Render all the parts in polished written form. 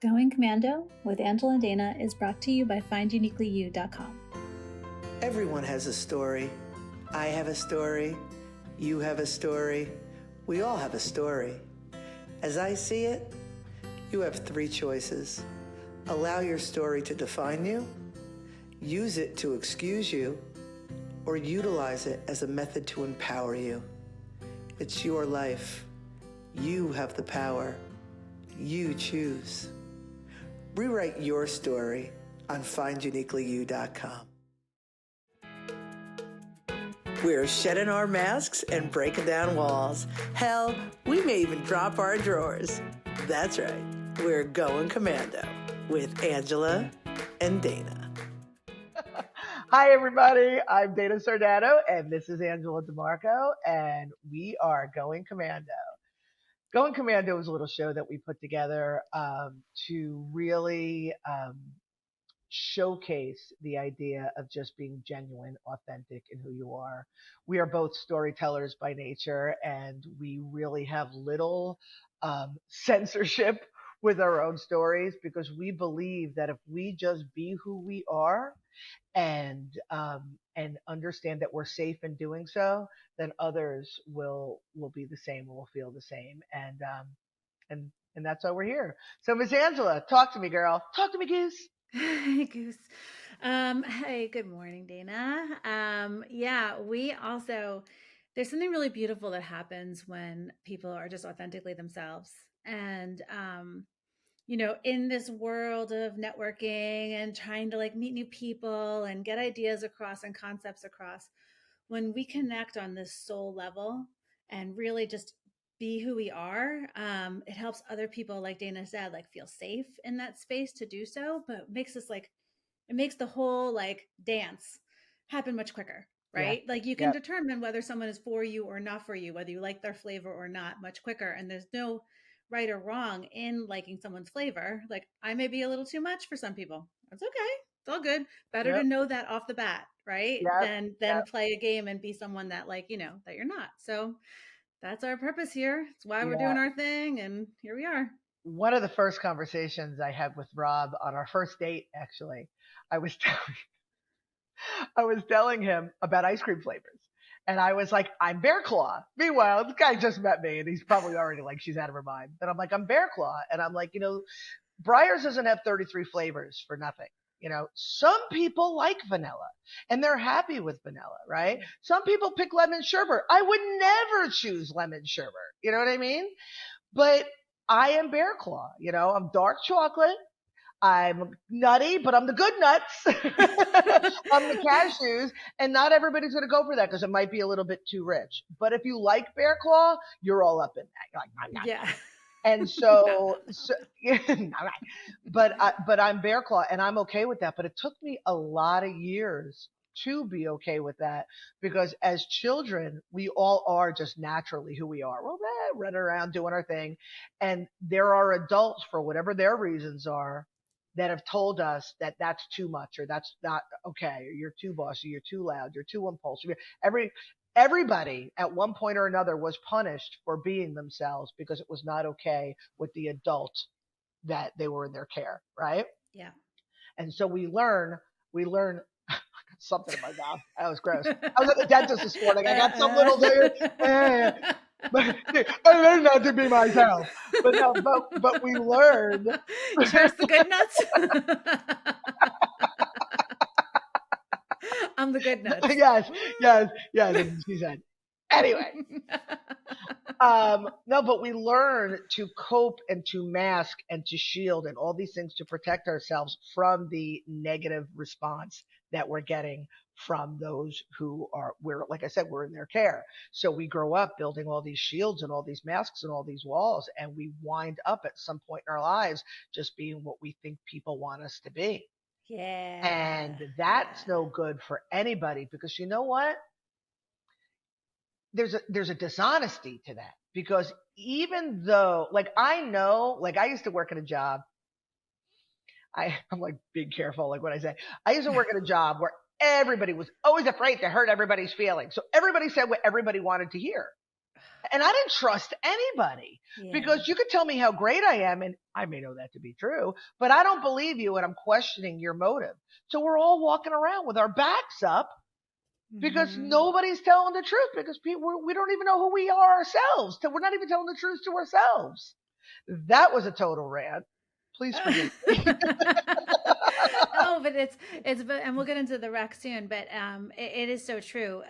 Going Commando with Angela and Dana is brought to you by FindUniquelyYou.com. Everyone has a story. I have a story. You have a story. We all have a story. As I see it, you have three choices. Allow your story to define you, use it to excuse you, or utilize it as a method to empower you. It's your life. You have the power. You choose. Rewrite your story on FindUniquelyYou.com. We're shedding our masks and breaking down walls. Hell, we may even drop our drawers. That's right. We're Going Commando with Angela and Dana. Hi, everybody. I'm Dana Sardano, and this is Angela DiMarco, and we are Going Commando. Going Commando is a little show that we put together to really showcase the idea of just being genuine, authentic in who you are. We are both storytellers by nature, and we really have little censorship with our own stories because we believe that if we just be who we are and understand that we're safe in doing so, then others will be the same or will feel the same. And that's why we're here. So Miss Angela, talk to me, girl. Talk to me, Goose. Hey, Goose. Hey, good morning, Dana. We also, there's something really beautiful that happens when people are just authentically themselves. And, in this world of networking and trying to meet new people and get ideas across and concepts across, when we connect on this soul level and really just be who we are, it helps other people, like Dana said, feel safe in that space to do so, but it makes us it makes the whole dance happen much quicker, right? Yeah. You can determine whether someone is for you or not for you, whether you like their flavor or not, much quicker. And there's no right or wrong in liking someone's flavor. I may be a little too much for some people. That's okay. It's all good. Better to know that off the bat, right? Than play a game and be someone that that you're not. So that's our purpose here. It's why we're doing our thing, and here we are. One of the first conversations I had with Rob on our first date, actually, I was telling him about ice cream flavors. And I was like, I'm Bear Claw. Meanwhile, this guy just met me and he's probably already she's out of her mind. And I'm like, I'm Bear Claw. And I'm like, Breyers doesn't have 33 flavors for nothing. Some people like vanilla and they're happy with vanilla, right? Some people pick lemon sherbet. I would never choose lemon sherbet. You know what I mean? But I am Bear Claw. I'm dark chocolate. I'm nutty, but I'm the good nuts. I'm the cashews, and not everybody's going to go for that because it might be a little bit too rich. But if you like Bear Claw, you're all up in that. You're like, yeah. And so but I'm Bear Claw, and I'm okay with that. But it took me a lot of years to be okay with that because as children, we all are just naturally who we are. We're running around doing our thing, and there are adults for whatever their reasons are that have told us that that's too much or that's not okay, or you're too bossy, you're too loud, you're too impulsive. Everybody at one point or another was punished for being themselves because it was not okay with the adult that they were in their care, right? Yeah. And so we learn I got something in my mouth. That was gross. I was at the dentist this morning. I got some little but I learned not to be myself. But we learned. Cheers the good nuts. I'm the good nuts. Yes. She said. Anyway. No, but we learn to cope and to mask and to shield and all these things to protect ourselves from the negative response that we're getting from those who like I said, we're in their care. So we grow up building all these shields and all these masks and all these walls, and we wind up at some point in our lives just being what we think people want us to be. Yeah. And that's no good for anybody because you know what? There's a dishonesty to that because even though I know, I used to work at a job. I'm being careful what I say. I used to work at a job where everybody was always afraid to hurt everybody's feelings. So everybody said what everybody wanted to hear. And I didn't trust anybody Yeah. because you could tell me how great I am, and I may know that to be true, but I don't believe you and I'm questioning your motive. So we're all walking around with our backs up because Hmm. nobody's telling the truth because we don't even know who we are ourselves. We're not even telling the truth to ourselves. That was a total rant. Please forgive me. No, but and we'll get into the wreck soon, but it is so true.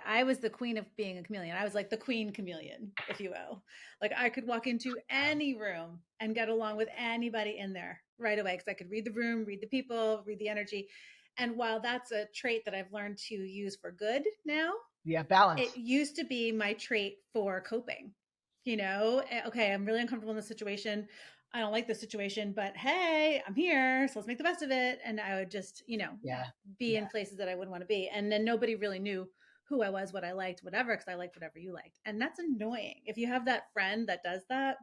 I was the queen of being a chameleon. I was like the queen chameleon, if you will. Like I could walk into any room and get along with anybody in there right away because I could read the room, read the people, read the energy. And while that's a trait that I've learned to use for good now, Yeah, it balance. used to be my trait for coping. Okay, I'm really uncomfortable in this situation. I don't like this situation, but hey, I'm here, so let's make the best of it. And I would just, Yeah. be Yeah. in places that I wouldn't want to be. And then nobody really knew who I was, what I liked, whatever, because I liked whatever you liked. And that's annoying. If you have that friend that does that,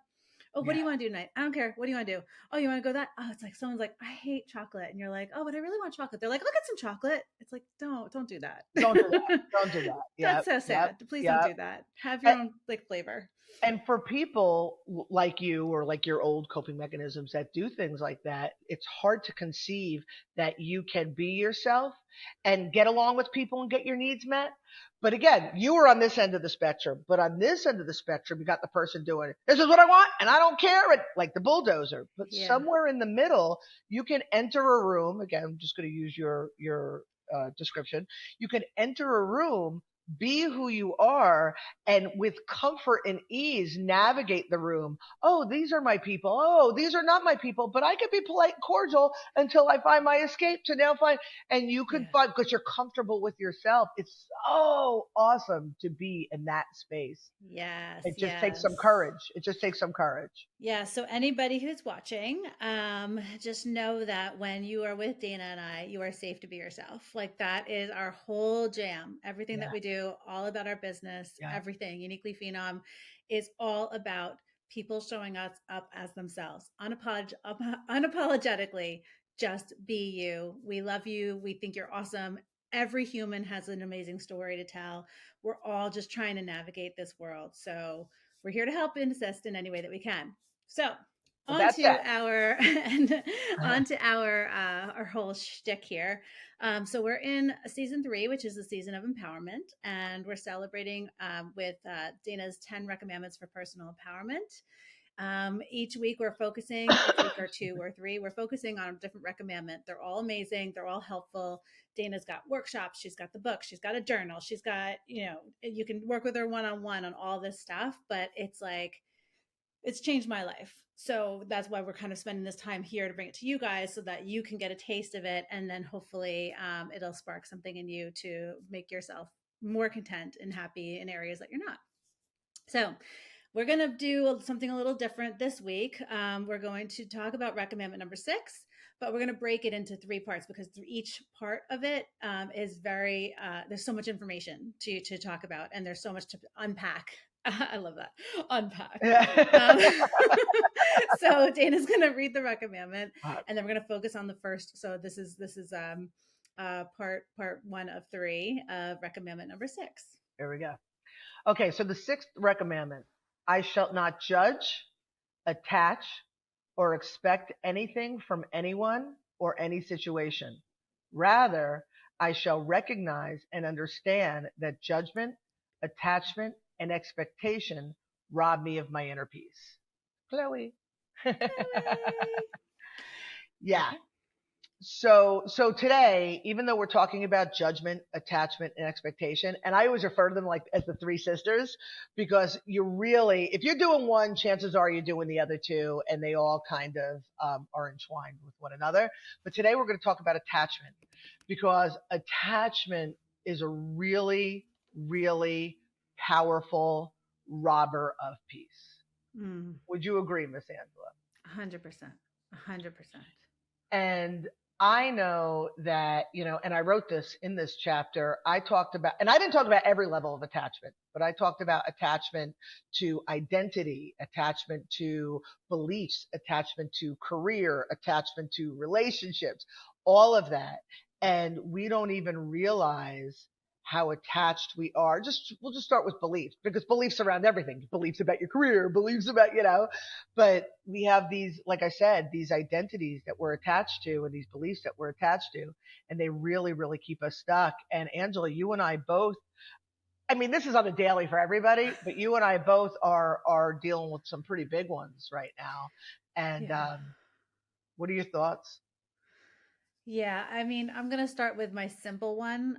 oh, what do Yeah. you want to do tonight? I don't care. What do you want to do? Oh, you want to go that? Oh, it's like someone's like, I hate chocolate. And you're like, oh, but I really want chocolate. They're like, I'll get some chocolate. It's like, don't do that. Don't do that. Don't do that. That's Yep. so Yep. sad. Please don't Yep. do that. Have your And, own like flavor. and for people like you or like your old coping mechanisms that do things like that, it's hard to conceive that you can be yourself and get along with people and get your needs met. But again, you were on this end of the spectrum, but on this end of the spectrum, you got the person doing it. This is what I want, and I don't care, and like the bulldozer. But Yeah. somewhere in the middle, you can enter a room. Again, I'm just going to use your description. You can enter a room, be who you are, and with comfort and ease navigate the room. Oh, these are my people. Oh, these are not my people, but I can be polite and cordial until I find my escape to now find, and you can Yeah. find because you're comfortable with yourself. It's so awesome to be in that space. Yes. It just takes Yes. some courage. It just takes some courage. Yeah, so anybody who's watching, just know that when you are with Dana and I, you are safe to be yourself. Like that is our whole jam. Everything that Yeah, we do, all about our business, yeah. everything, Uniquely Phenom, is all about people showing us up as themselves, unapologetically. Just be you. We love you. We think you're awesome. Every human has an amazing story to tell. We're all just trying to navigate this world. So we're here to help and assist in any way that we can. So With on that to said, our and on to our whole shtick here. So we're in season 3, which is the season of empowerment, and we're celebrating with Dana's 10 recommendments for personal empowerment. Each week we're focusing, each week or 2 or 3, we're focusing on a different recommendment. They're all amazing. They're all helpful. Dana's got workshops. She's got the book. She's got a journal. She's got, you can work with her one-on-one on all this stuff, but it's changed my life. So that's why we're kind of spending this time here to bring it to you guys so that you can get a taste of it. And then hopefully it'll spark something in you to make yourself more content and happy in areas that you're not. So we're going to do something a little different this week. We're going to talk about recommendment number 6, but we're going to break it into 3 parts because each part of it is very, there's so much information to talk about and there's so much to unpack. I love that. Unpack. Um, so Dana's going to read the recommendment and then we're going to focus on the first. So this is part 1 of 3 of recommendment number 6. here we go. Okay, so the sixth recommandment: I shall not judge, attach, or expect anything from anyone or any situation. Rather, I shall recognize and understand that judgment, attachment, and expectation rob me of my inner peace. Chloe. Yeah. Okay. So today, even though we're talking about judgment, attachment, and expectation, and I always refer to them like as the 3 sisters, because you really, if you're doing one, chances are you're doing the other 2, and they all kind of are entwined with one another. But today we're going to talk about attachment, because attachment is a really, really powerful robber of peace. Mm, Would you agree, Miss Angela? 100%. 100%. And I know that, and I wrote this in this chapter. I talked about, and I didn't talk about every level of attachment, but I talked about attachment to identity, attachment to beliefs, attachment to career, attachment to relationships, all of that. And we don't even realize how attached we are. We'll just start with beliefs, because beliefs around everything, beliefs about your career, beliefs about, but we have these, like I said, these identities that we're attached to and these beliefs that we're attached to, and they really, really keep us stuck. And Angela, you and I both, I mean, this is on a daily for everybody, but you and I both are dealing with some pretty big ones right now. And Yeah. what are your thoughts? Yeah, I mean, I'm gonna start with my simple one,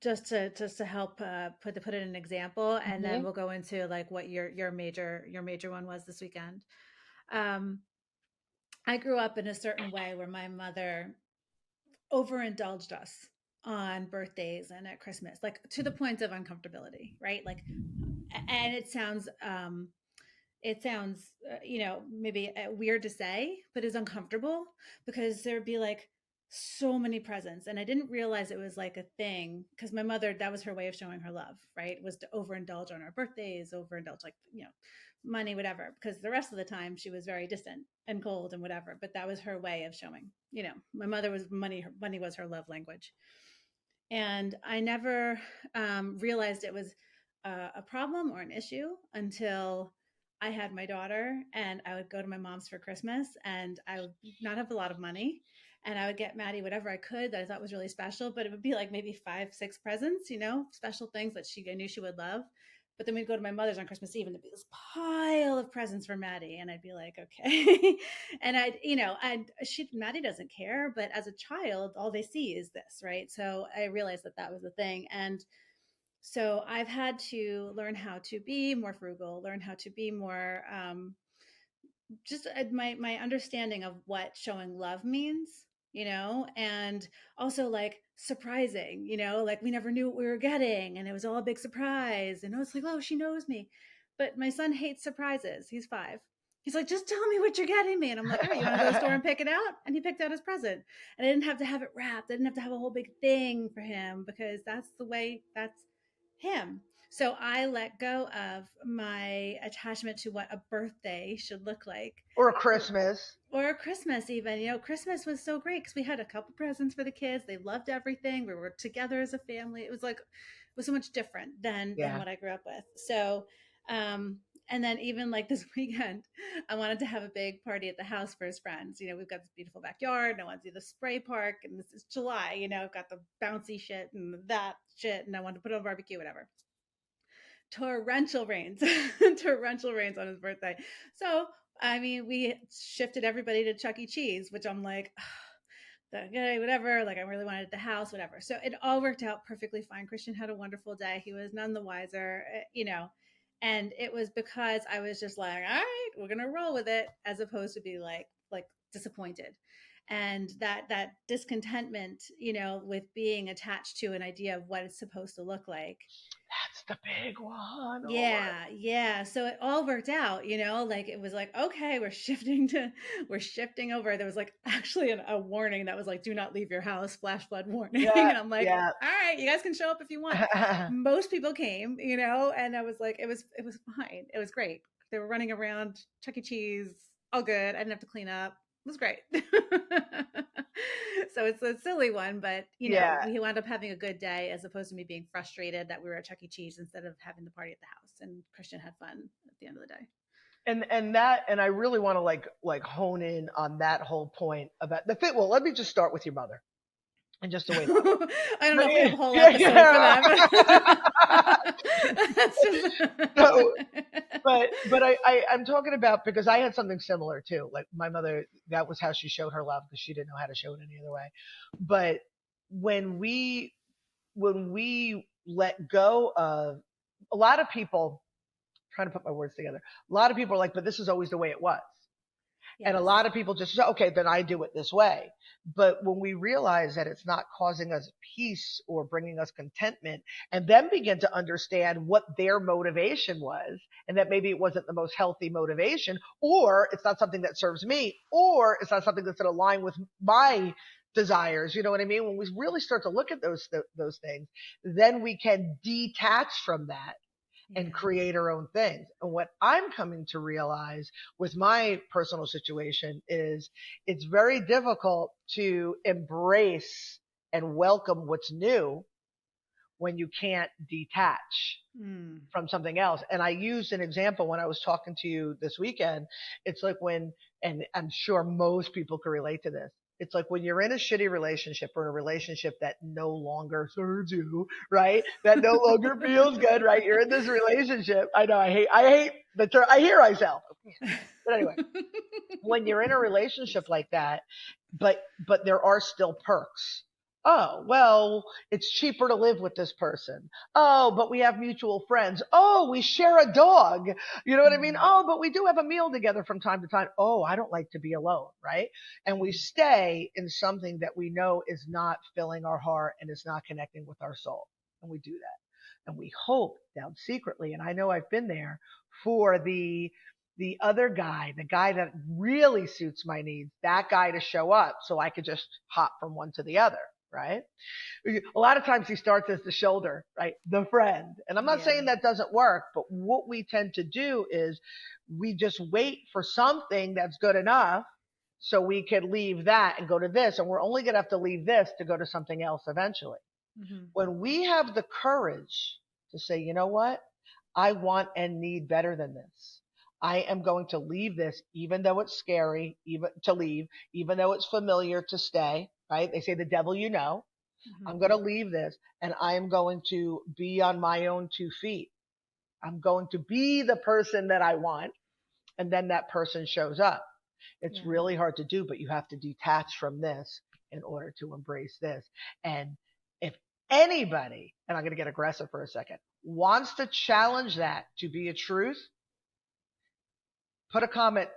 just to help put it in an example, and then Hmm. we'll go into like what your major one was this weekend. Um, I grew up in a certain way where my mother overindulged us on birthdays and at Christmas, like to the point of uncomfortability, right? Like, and it sounds maybe weird to say, but it's uncomfortable because there'd be like so many presents, and I didn't realize it was like a thing because my mother, that was her way of showing her love, right? Was to overindulge on our birthdays, overindulge, like, money, whatever, because the rest of the time she was very distant and cold and whatever, but that was her way of showing, my mother was money was her love language. And I never realized it was a problem or an issue until I had my daughter, and I would go to my mom's for Christmas, and I would not have a lot of money. And I would get Maddie whatever I could that I thought was really special, but it would be like maybe 5, 6 presents, special things that I knew she would love. But then we'd go to my mother's on Christmas Eve, and there'd be this pile of presents for Maddie, and I'd be like, okay. And Maddie doesn't care, but as a child, all they see is this, right? So I realized that that was the thing, and so I've had to learn how to be more frugal, learn how to be more just my understanding of what showing love means, and also like surprising, like we never knew what we were getting, and it was all a big surprise, and it's like, oh, she knows me. But my son hates surprises. He's 5. He's like, just tell me what you're getting me. And I'm like, all right, you want to go to the store and pick it out? And he picked out his present. And I didn't have to have it wrapped. I didn't have to have a whole big thing for him because that's him. So I let go of my attachment to what a birthday should look like, Or a or, Christmas? or Christmas even. Christmas was so great because we had a couple presents for the kids. They loved everything. We were together as a family. It was so much different than Yeah. what I grew up with. So, and then even like this weekend, I wanted to have a big party at the house for his friends. We've got this beautiful backyard, and I want to do the spray park, and this is July. I've got the bouncy shit and that shit, and I wanted to put on barbecue, whatever. Torrential rains, torrential rains on his birthday. So, I mean, we shifted everybody to Chuck E. Cheese, which I'm like, okay, whatever. Like, I really wanted the house, whatever. So it all worked out perfectly fine. Christian had a wonderful day. He was none the wiser, and it was because I was just like, all right, we're gonna roll with it, as opposed to be like disappointed. And that discontentment, with being attached to an idea of what it's supposed to look like. That's the big one. Oh my. Yeah. So it all worked out, like it was like, okay, we're shifting over. There was like actually a warning that was like, do not leave your house, flash flood warning. Yeah, And I'm like, yeah. all right, you guys can show up if you want. Most people came, and I was like, it was fine. It was great. They were running around, Chuck E. Cheese, all good. I didn't have to clean up. It was great. So it's a silly one, but Yeah. we wound up having a good day as opposed to me being frustrated that we were at Chuck E. Cheese instead of having the party at the house. And Christian had fun at the end of the day. And I really want to like hone in on that whole point about the fit. Well, let me just start with your mother and just the way that was. I don't know But if we have a whole yeah, episode for yeah. that, but that's just. So, but I'm talking about, because I had something similar too. Like my mother, that was how she showed her love, because she didn't know how to show it any other way. But when we when we let go of, a lot of people, trying to put my words together, a lot of people are like, but this is always the way it was. And a Yes. lot of people just say, okay, then I do it this way. But when we realize that it's not causing us peace or bringing us contentment, and then begin to understand what their motivation was, and that maybe it wasn't the most healthy motivation, or it's not something that serves me, or it's not something that's in line with my desires. You know what I mean? When we really start to look at those things, then we can detach from that and Yeah. create our own things. And what I'm coming to realize with my personal situation is it's very difficult to embrace and welcome what's new when you can't detach Mm. from something else. And I used an example when I was talking to you this weekend. It's like when, and I'm sure most people can relate to this. It's like when you're in a shitty relationship or a relationship that no longer serves you, right? That no longer feels good, right? You're in this relationship. I know I hate the term. I hear myself. But anyway, when you're in a relationship like that, but there are still perks. Oh, well, it's cheaper to live with this person. Oh, but we have mutual friends. Oh, we share a dog. You know what I mean? Mm. Oh, but we do have a meal together from time to time. Oh, I don't like to be alone, right? And we stay in something that we know is not filling our heart and is not connecting with our soul. And we do that. And we hope down secretly, and I know I've been there, for the other guy, the guy that really suits my needs, that guy to show up so I could just hop from one to the other, right? A lot of times he starts as the shoulder, right? The friend. And I'm not Yeah. saying that doesn't work, but what we tend to do is we just wait for something that's good enough so we could leave that and go to this. And we're only going to have to leave this to go to something else eventually. Mm-hmm. When we have the courage to say, you know what? I want and need better than this. I am going to leave this, even though it's scary, even to leave, even though it's familiar to stay, right? They say the devil you know. Mm-hmm. I'm going to leave this and I am going to be on my own 2 feet. I'm going to be the person that I want. And then that person shows up. It's Yeah. really hard to do, but you have to detach from this in order to embrace this. And if anybody, and I'm going to get aggressive for a second, wants to challenge that to be a truth, put a comment.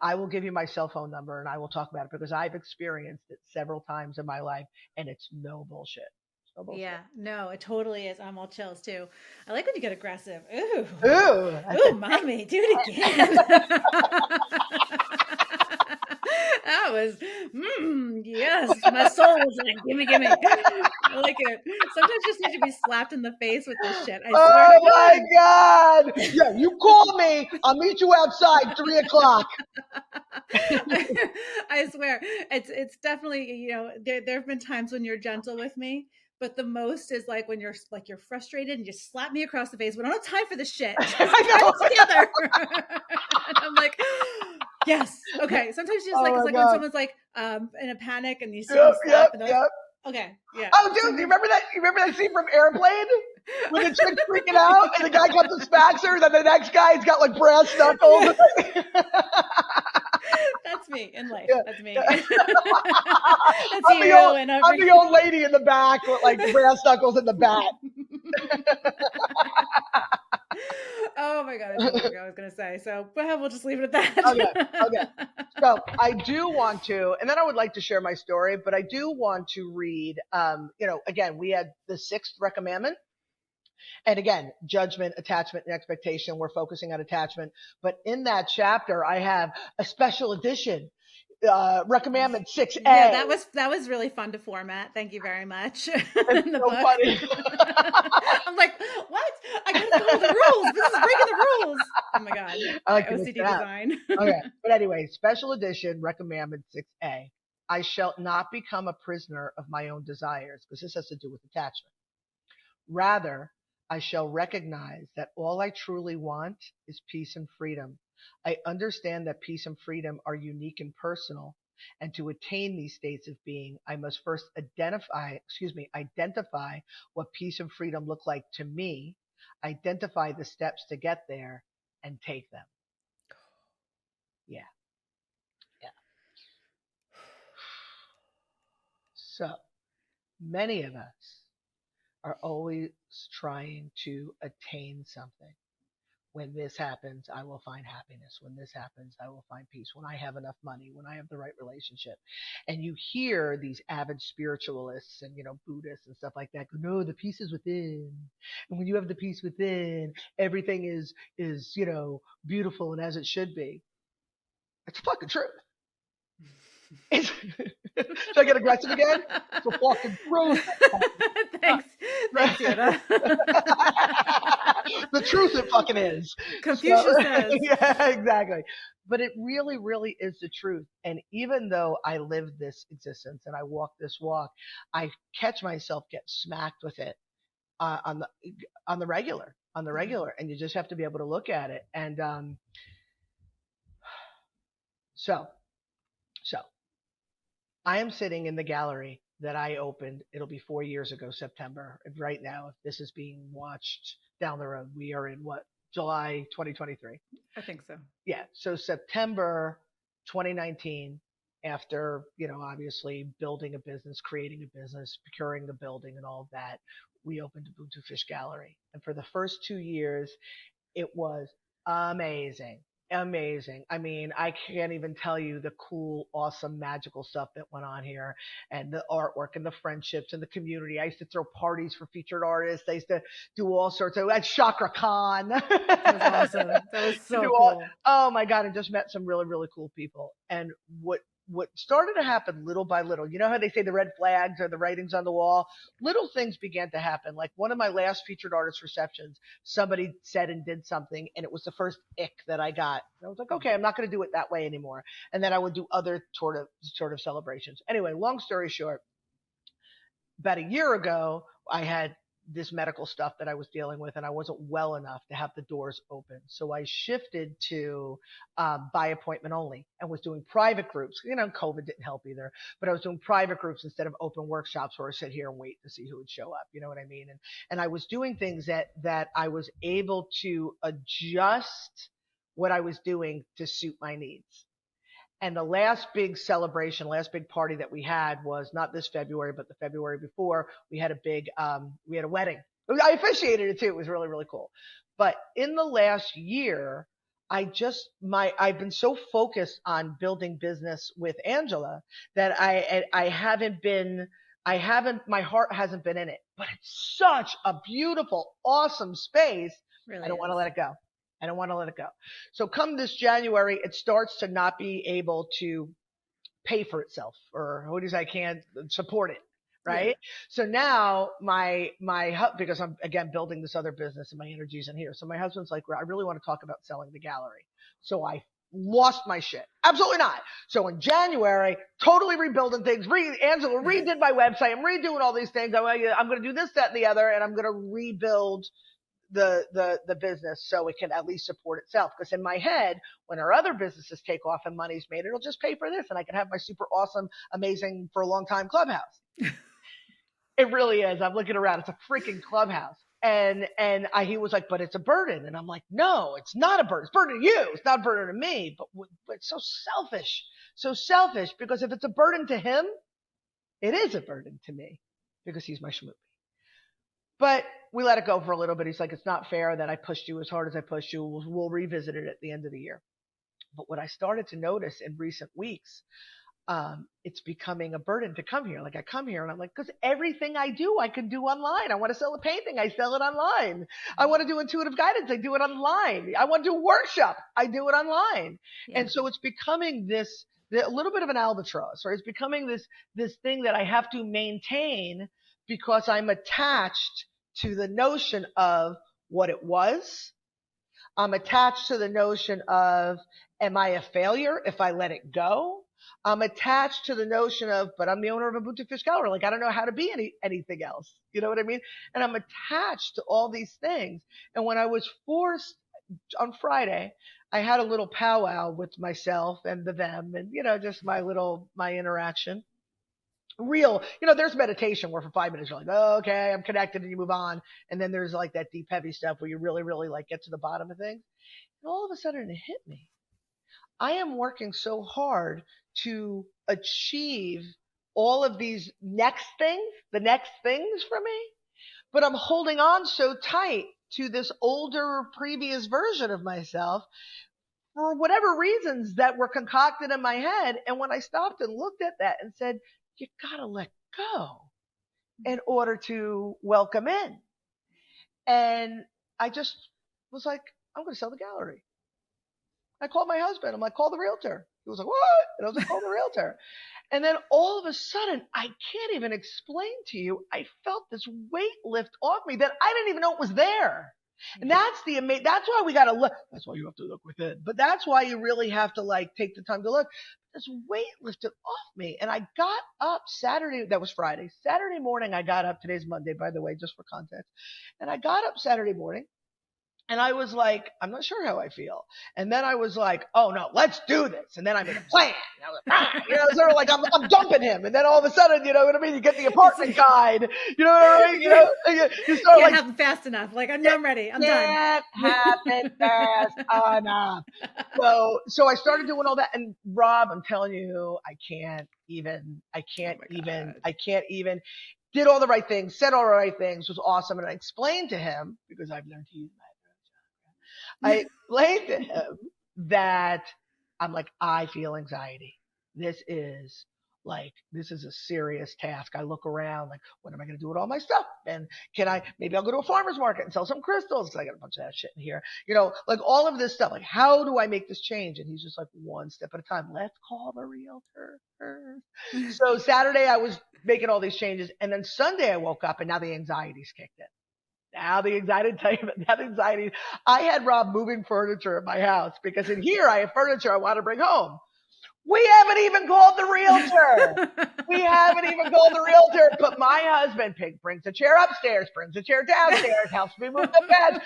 I will give you my cell phone number and I will talk about it because I've experienced it several times in my life and it's no bullshit. It's no bullshit. Yeah, no, it totally is. I'm all chills too. I like when you get aggressive. Ooh, Ooh, ooh, mommy, do it again. That was, yes, my soul was like, gimme, gimme. I like it. Sometimes you just need to be slapped in the face with this shit. I swear oh to my God. God. Yeah, you call me. I'll meet you outside 3 o'clock. I swear, it's definitely, there have been times when you're gentle with me, but the most is like when you're frustrated and you slap me across the face. We don't have time for this shit. Just get I know. it together. And I'm like, yes, okay. Sometimes you just like Oh it's my like when God. someone's like in a panic and you see them Yep, slap yep, and they're like, yep. okay, yeah. Oh, dude, you Sometimes remember that? You remember that scene from Airplane when the chick's freaking out and the guy comes and smacks her, and then the next guy's got like brass knuckles. yeah, that's me in life. Yeah, That's me. yeah. That's you and I'm every. the old lady in the back with like brass knuckles in the bat. Oh my God, I totally forgot what I was gonna say. So, but we'll just leave it at Okay, okay. that. So I do want to, and then I would like to share my story, but I do want to read. Again, we had the Sixth Recommandment. And again, judgment, attachment, and expectation. We're focusing on attachment. But in that chapter, I have a special edition, Recommandment Yeah, 6A. that was really fun to format. Thank you very much. It's In the so book. funny. I'm like, what? I gotta follow the rules. This is breaking the rules. Oh my God. I My like to mix OCD it up. design. Okay. But anyway, special edition, Recommandment 6A. I shall not become a prisoner of my own desires, because this has to do with attachment. Rather, I shall recognize that all I truly want is peace and freedom. I understand that peace and freedom are unique and personal. And to attain these states of being, I must first identify what peace and freedom look like to me, identify the steps to get there, and take them. Yeah, yeah. So many of us are always trying to attain something. When this happens, I will find happiness. When this happens, I will find peace. When I have enough money, when I have the right relationship. And you hear these avid spiritualists and, Buddhists and stuff like that go, no, the peace is within. And when you have the peace within, everything is, beautiful and as it should be. It's fucking true. Should I get aggressive again? It's a fucking truth. Thanks. Thanks, Yoda. The truth it fucking is. So, Confucius says. yeah, exactly. But it really, really is the truth. And even though I live this existence and I walk this walk, I catch myself get smacked with it on the regular, and you just have to be able to look at it. And so so I am sitting in the gallery that I opened. It'll be 4 years ago, September. And right now, if this is being watched down the road, we are in what, July 2023. I think so. Yeah. So September 2019, after, obviously building a business, creating a business, procuring the building and all of that, we opened Ubuntu Fish Gallery. And for the first 2 years, it was amazing. Amazing. I mean, I can't even tell you the cool, awesome, magical stuff that went on here, and the artwork and the friendships and the community. I used to throw parties for featured artists. I used to do all sorts of, at Chakra Khan. That was awesome. That was so cool. Oh my God. I just met some really, really cool people. And what started to happen little by little, you know how they say the red flags or the writings on the wall? Little things began to happen. Like one of my last featured artist receptions, somebody said and did something, and it was the first ick that I got. And I was like, okay, I'm not going to do it that way anymore. And then I would do other sort of celebrations. Anyway, long story short, about a year ago, I had this medical stuff that I was dealing with, and I wasn't well enough to have the doors open. So I shifted to by appointment only, and was doing private groups. COVID didn't help either, but I was doing private groups instead of open workshops where I sit here and wait to see who would show up. You know what I mean? And I was doing things that I was able to adjust what I was doing to suit my needs. And the last big celebration, last big party that we had was not this February, but the February before. We had a wedding. I officiated it too. It was really, really cool. But in the last year, I've been so focused on building business with Angela that my heart hasn't been in it. But it's such a beautiful, awesome space. Really I don't is. want to let it go. I don't want to let it go. So come this January, it starts to not be able to pay for itself, or I can't support it. Right. Yeah. So now because I'm again building this other business and my energy's in here. So my husband's like, I really want to talk about selling the gallery. So I lost my shit. Absolutely not. So in January, totally rebuilding things. Angela redid my website. I'm redoing all these things. I'm going to do this, that, and the other, and I'm going to rebuild the business so it can at least support itself. Because in my head, when our other businesses take off and money's made, it'll just pay for this, and I can have my super awesome, amazing for a long time clubhouse. It really is. I'm looking around. It's a freaking clubhouse. And he was like, but it's a burden. And I'm like, no, it's not a burden. It's a burden to you. It's not a burden to me. But it's so selfish. So selfish, because if it's a burden to him, it is a burden to me, because he's my schmoopy. But we let it go for a little bit. He's like, it's not fair that I pushed you as hard as I pushed you. We'll revisit it at the end of the year. But what I started to notice in recent weeks, it's becoming a burden to come here. Like I come here and I'm like, because everything I do, I can do online. I want to sell a painting. I sell it online. I want to do intuitive guidance. I do it online. I want to do a workshop. I do it online. Yeah. And so it's becoming a little bit of an albatross, or it's becoming this thing that I have to maintain because I'm attached to the notion of what it was. I'm attached to the notion of, am I a failure if I let it go? I'm attached to the notion of, but I'm the owner of a Ubuntu Fish Gallery. Like, I don't know how to be anything else. You know what I mean? And I'm attached to all these things. And when I was forced on Friday, I had a little powwow with myself and them and, just my interaction. Real, there's meditation where for 5 minutes you're like, oh, okay, I'm connected, and you move on. And then there's like that deep, heavy stuff where you really, really like get to the bottom of things. And all of a sudden it hit me. I am working so hard to achieve all of these the next things for me, but I'm holding on so tight to this older, previous version of myself for whatever reasons that were concocted in my head. And when I stopped and looked at that and said, you gotta let go in order to welcome in. And I just was like, I'm going to sell the gallery. I called my husband. I'm like, call the realtor. He was like, what? And I was like, call the realtor. And then all of a sudden, I can't even explain to you, I felt this weight lift off me that I didn't even know it was there. And Yeah. that's why we got to look. That's why you have to look within. But that's why you really have to like take the time to look. This weight lifted off me. And I got up Saturday. That was Friday. Saturday morning, I got up. Today's Monday, by the way, just for context. And I got up Saturday morning. And I was like, I'm not sure how I feel. And then I was like, oh no, let's do this. And then I made a plan. And I was like, sort of like I'm dumping him. And then all of a sudden, you know what I mean? You get the apartment guide. You know what I mean? You start Can't like, happen fast enough. Like, I'm ready. I'm done. can't happen fast enough. So I started doing all that. And Rob, I'm telling you, I can't even, Oh my God. did all the right things, said all the right things, was awesome. And I explained to him, because I've learned to use I explained to him that I'm like, I feel anxiety. This is a serious task. I look around like, what am I going to do with all my stuff? And maybe I'll go to a farmer's market and sell some crystals because I got a bunch of that shit in here. Like all of this stuff. Like, how do I make this change? And he's just like, one step at a time. Let's call the realtor first. So Saturday I was making all these changes. And then Sunday I woke up and now the anxiety's kicked in. Now the anxiety. I had Rob moving furniture in my house because in here I have furniture I want to bring home. We haven't even called the realtor. But my husband brings a chair upstairs, brings a chair downstairs, helps me move the bed.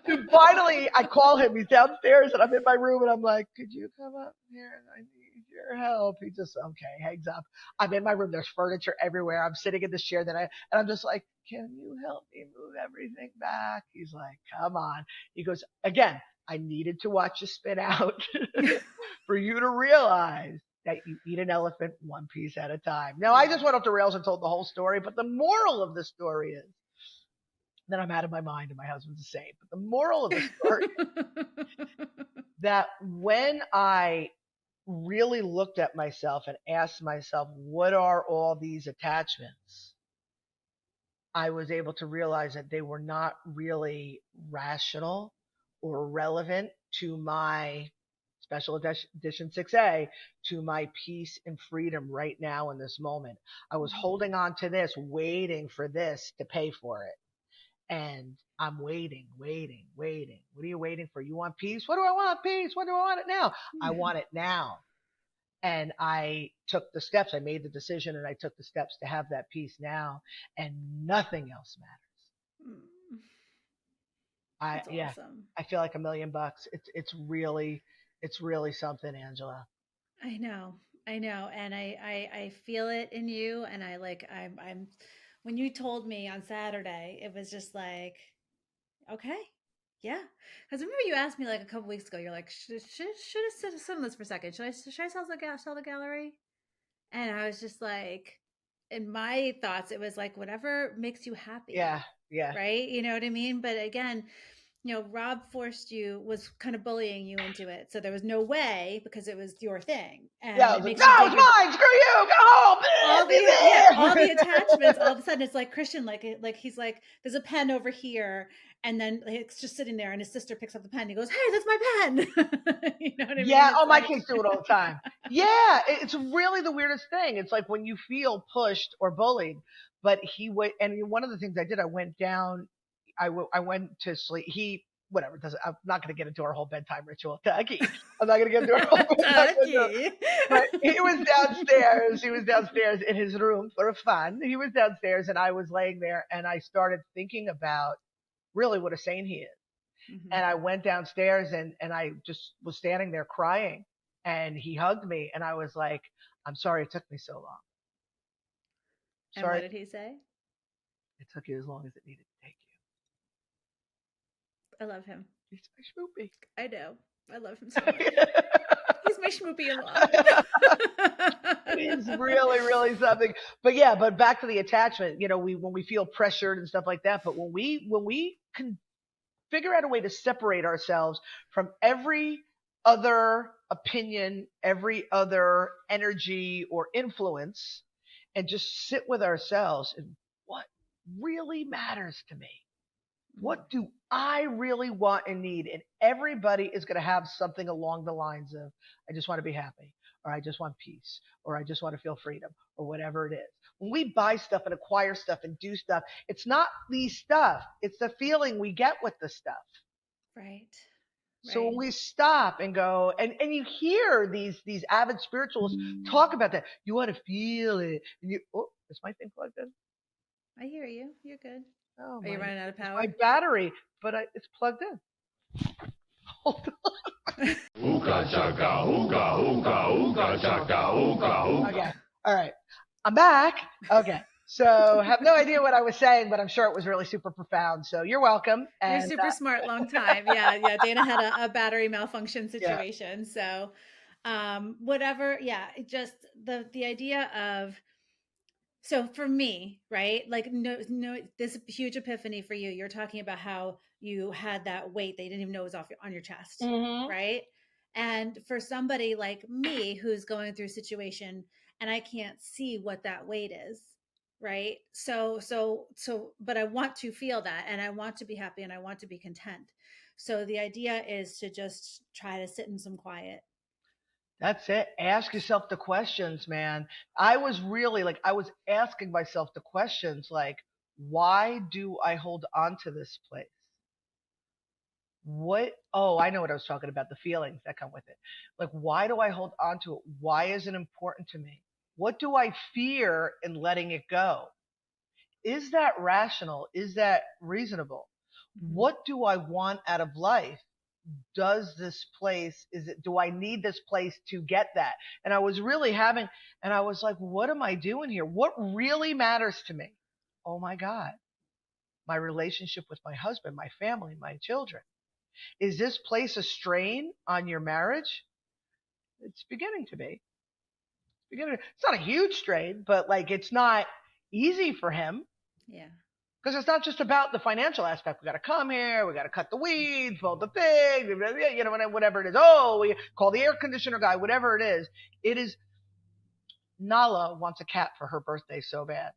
So finally, I call him. He's downstairs, and I'm in my room, and I'm like, could you come up here? I need your help. He just, okay, hangs up. I'm in my room. There's furniture everywhere. I'm sitting in this chair and I'm just like, can you help me move everything back? He's like, come on. He goes, again, I needed to watch you spin out for you to realize that you eat an elephant one piece at a time. Now, I just went off the rails and told the whole story, but the moral of the story is that I'm out of my mind and my husband's the same. But the moral of the story is that when I really looked at myself and asked myself, what are all these attachments? I was able to realize that they were not really rational or relevant to my special edition 6A, to my peace and freedom right now in this moment. I was holding on to this, waiting for this to pay for it. And I'm waiting. What are you waiting for? You want peace? What do I want? Peace. What do I want it now? I want it now. And I took the steps. I made the decision and I took the steps to have that peace now, and nothing else matters. That's awesome. I feel like $1 million. It's really something, Angela. I know, and I feel it in you, and I'm. When you told me on Saturday, it was just like, okay, yeah. Because remember you asked me like a couple weeks ago, you're like, should I sit on this for a second? Should I sell the gallery? And I was just like, in my thoughts, it was like whatever makes you happy. Yeah. Right. You know what I mean? But again, Rob was kind of bullying you into it. So there was no way because it was your thing. And yeah, it was like, no, it's mine. Screw you. Go home. All the attachments, all of a sudden it's like Christian, like he's like, there's a pen over here. And then it's just sitting there and his sister picks up the pen. And he goes, hey, that's my pen. You know what I mean? Yeah. My kids do it all the time. Yeah. It's really the weirdest thing. It's like when you feel pushed or bullied, but and one of the things I did, I went down, I went to sleep. I'm not going to get into our whole bedtime ritual. Tucky. I'm not going to get into our whole bedtime ritual. But he was downstairs in his room for fun. He was downstairs and I was laying there and I started thinking about really what a saint he is. Mm-hmm. And I went downstairs and I just was standing there crying and he hugged me and I was like, I'm sorry it took me so long. And what did he say? It took you as long as it needed to take you. I love him. He's my schmoopy. I know. I love him so much. He's my schmoopy-in-law. He's really, really something. But back to the attachment, when we feel pressured and stuff like that, but when we can figure out a way to separate ourselves from every other opinion, every other energy or influence, and just sit with ourselves and what really matters to me. What do I really want and need? And everybody is going to have something along the lines of, I just want to be happy. or I just want peace, or I just want to feel freedom, or whatever it is. When we buy stuff and acquire stuff and do stuff, it's not the stuff, it's the feeling we get with the stuff. Right. So when Right. we stop and go, and you hear these avid spirituals talk about that, you want to feel it. And you, oh, is my thing plugged in? I hear you. You're good. Oh Are you my, running out of it's power? my battery, but it's plugged in. Hold on. Ooga chaka, ooga, ooga, ooga chaka, ooga, ooga. Okay. All right. I'm back. Okay. So have no idea what I was saying, but I'm sure it was really super profound. So you're welcome. You're And super smart. Long time. Yeah. Yeah. Dana had a battery malfunction yeah, situation. So, whatever. Yeah. Just the idea of, so for me, right? Like, no, this huge epiphany for you. You're talking about how you had that weight that you didn't even know was on your chest, hmm, right? And for somebody like me who's going through a situation and I can't see what that weight is, right? But I want to feel that and I want to be happy and I want to be content. So the idea is to just try to sit in some quiet. that's it. Ask yourself the questions, man. I was really like, I was asking myself the questions like, why do I hold on to this place? What? Oh, I know what I was talking about, the feelings that come with it. Like, why do I hold on to it? Why is it important to me? What do I fear in letting it go? Is that rational? Is that reasonable? Mhm. What do I want out of life? Does this place, do I need this place to get that? And I was really and I was like, what am I doing here? What really matters to me? Oh my God, my relationship with my husband, my family, my children. Is this place a strain on your marriage? It's beginning to be. It's not a huge strain, but like it's not easy for him. Yeah. Because it's not just about the financial aspect. We got to come here. We got to cut the weeds, mold the thing, you know, whatever it is. Oh, we call the air conditioner guy, whatever it is. It is, Nala wants a cat for her birthday so bad.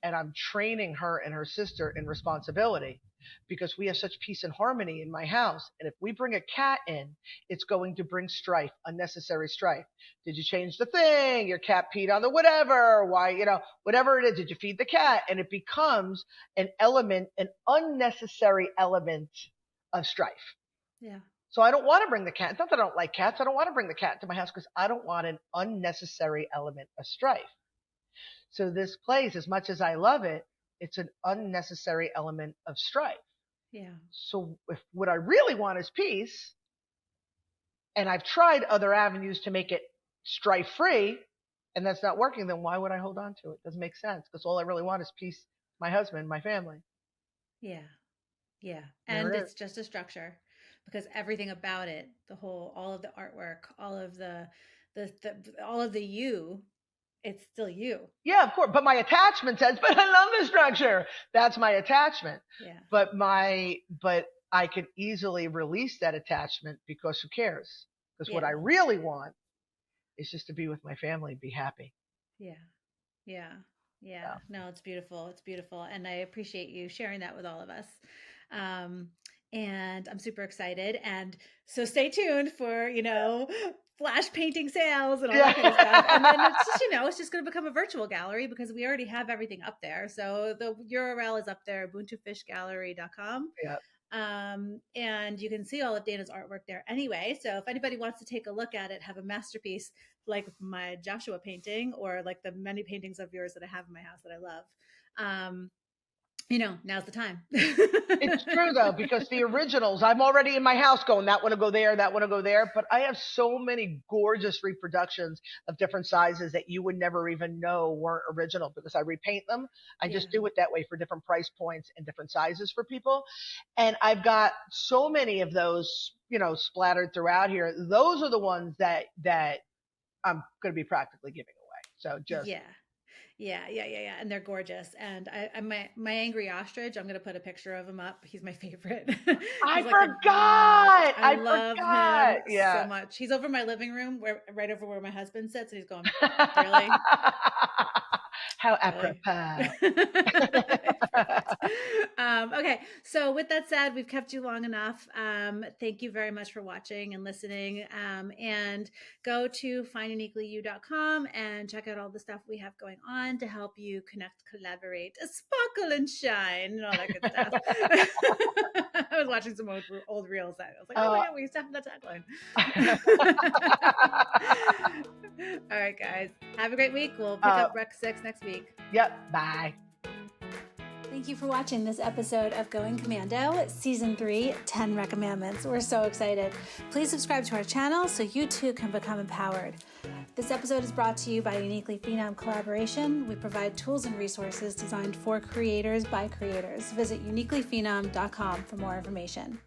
And I'm training her and her sister in responsibility because we have such peace and harmony in my house. And if we bring a cat in, it's going to bring strife, unnecessary strife. Did you change the thing? Your cat peed on the whatever. Why, you know, whatever it is, did you feed the cat? And it becomes an element, an unnecessary element of strife. Yeah. So I don't want to bring the cat. It's not that I don't like cats. I don't want to bring the cat to my house because I don't want an unnecessary element of strife. So this place, as much as I love it, it's an unnecessary element of strife. Yeah. So if what I really want is peace, and I've tried other avenues to make it strife free, and that's not working, then why would I hold on to it? It doesn't make sense because all I really want is peace, my husband, my family. Yeah. Yeah. There And it is. it's just a structure because everything about it, all of the artwork, all of the you, it's still you. Yeah, of course. But my attachment says, but I love the structure. That's my attachment. Yeah. But I can easily release that attachment because who cares? Because what Yeah. I really want is just to be with my family, be happy. Yeah. Yeah. Yeah. Yeah. No, it's beautiful. It's beautiful. And I appreciate you sharing that with all of us. Um, and I'm super excited. And so stay tuned for, flash painting sales and all that kind of stuff. And then it's just, it's just going to become a virtual gallery because we already have everything up there. So the URL is up there, ubuntufishgallery.com. Yeah. And you can see all of Dana's artwork there anyway. So if anybody wants to take a look at it, have a masterpiece like my Joshua painting or like the many paintings of yours that I have in my house that I love, now's the time. It's true though, because the originals, I'm already in my house going, that one will go there, that one will go there. But I have so many gorgeous reproductions of different sizes that you would never even know weren't original because I repaint them. I just do it that way for different price points and different sizes for people. And I've got so many of those, splattered throughout here. Those are the ones that I'm going to be practically giving away. So just. Yeah. And they're gorgeous. And my angry ostrich, I'm going to put a picture of him up. He's my favorite. I forgot. I love forgot. him Yeah. so much. He's over my living room, right over where my husband sits. And he's going, really? How apropos. Okay, so with that said, we've kept you long enough. Thank you very much for watching and listening. And go to finduniquelyyou.com and check out all the stuff we have going on to help you connect, collaborate, sparkle and shine, and all that good stuff. I was watching some old reels. I was like, oh my God, we used to have that tagline. All right, guys. Have a great week. We'll pick up Rec 6 next week. Yep. Bye. Thank you for watching this episode of Going Commando, Season 3, 10 Recommandments. We're so excited. Please subscribe to our channel so you too can become empowered. This episode is brought to you by Uniquely Phenom Collaboration. We provide tools and resources designed for creators by creators. Visit uniquelyphenom.com for more information.